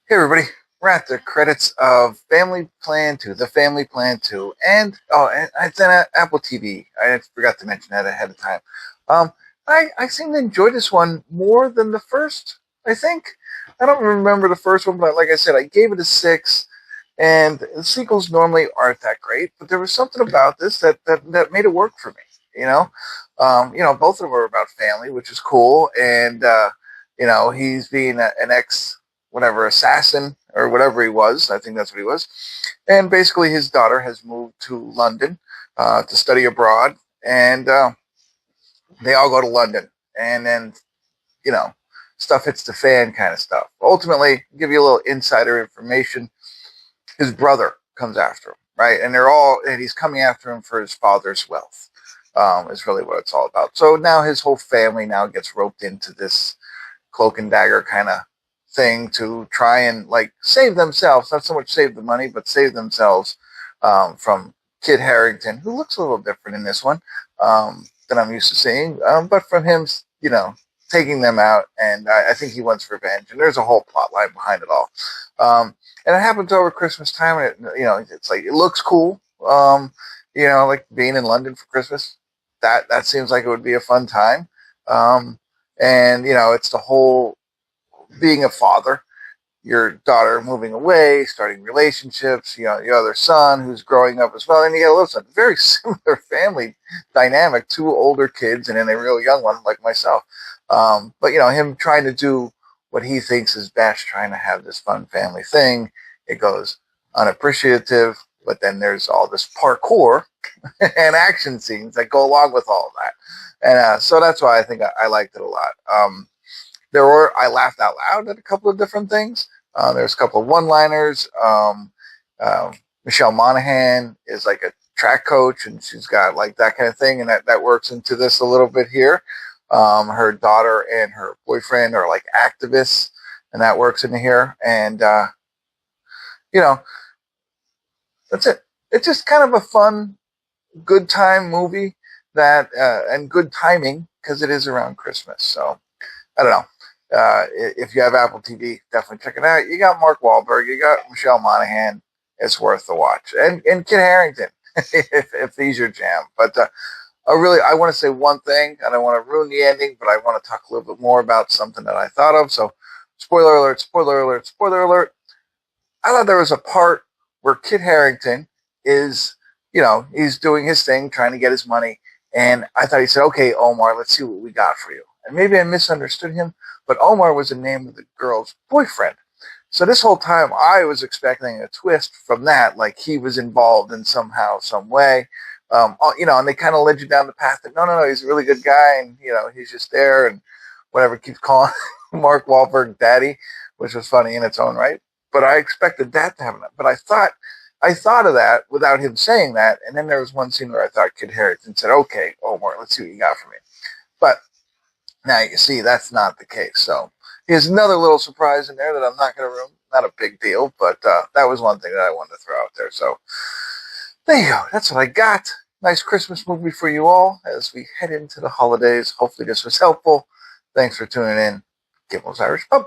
Hey everybody, we're at the credits of Family Plan 2, The Family Plan 2, and it's on Apple TV. I forgot to mention that ahead of time. Um, I seem to enjoy this one more than the first, I think. I don't remember the first one, but like I said, I gave it a 6, and the sequels normally aren't that great, but there was something about this that made it work for me, you know? Both of them are about family, which is cool, and, he's being an ex whatever assassin or whatever he was. I think that's what he was. And basically, his daughter has moved to London to study abroad, and they all go to London, and then you know stuff hits the fan, kind of stuff. Ultimately, give you a little insider information. His brother comes after him, right? And he's coming after him for his father's wealth. Is really what it's all about. So now his whole family now gets roped into this cloak and dagger kind of thing to try and like save themselves, not so much save the money, but save themselves from Kid Harington, who looks a little different in this one than I'm used to seeing. But from him, taking them out, and I think he wants revenge. And there's a whole plot line behind it all. And it happens over Christmas time, and it's like it looks cool. Like being in London for Christmas. That seems like it would be a fun time. And it's the whole being a father, your daughter moving away, starting relationships, your other son who's growing up as well. And you got a little son, very similar family dynamic, two older kids and then a real young one like myself. But him trying to do what he thinks is best, trying to have this fun family thing. It goes unappreciative, but then there's all this parkour and action scenes that go along with all of that. And so that's why I think I liked it a lot. I laughed out loud at a couple of different things. There's a couple of one-liners. Michelle Monaghan is like a track coach, and she's got like that kind of thing, and that works into this a little bit here. Her daughter and her boyfriend are like activists, and that works into here. And that's it. It's just kind of a fun, good time movie and good timing because it is around Christmas. So I don't know. If you have Apple TV, definitely check it out. You got Mark Wahlberg, you got Michelle Monaghan. It's worth the watch, and Kit Harington, if he's your jam. But I want to say one thing. I don't want to ruin the ending, but I want to talk a little bit more about something that I thought of. So, spoiler alert! Spoiler alert! Spoiler alert! I thought there was a part where Kit Harington is, he's doing his thing, trying to get his money, and I thought he said, "Okay, Omar, let's see what we got for you." And maybe I misunderstood him, but Omar was the name of the girl's boyfriend. So this whole time I was expecting a twist from that, like he was involved in somehow, some way. And they kind of led you down the path that no, he's a really good guy, and he's just there and whatever, keeps calling Mark Wahlberg daddy, which was funny in its own right. But I expected that to happen. But I thought of that without him saying that, and then there was one scene where I thought Kid Harington said, "Okay, Omar, let's see what you got for me." But now you see that's not the case. So here's another little surprise in there that I'm not going to ruin. Not a big deal, but that was one thing that I wanted to throw out there. So there you go. That's what I got. Nice Christmas movie for you all as we head into the holidays. Hopefully this was helpful. Thanks for tuning in. Kimmel's Irish Pub.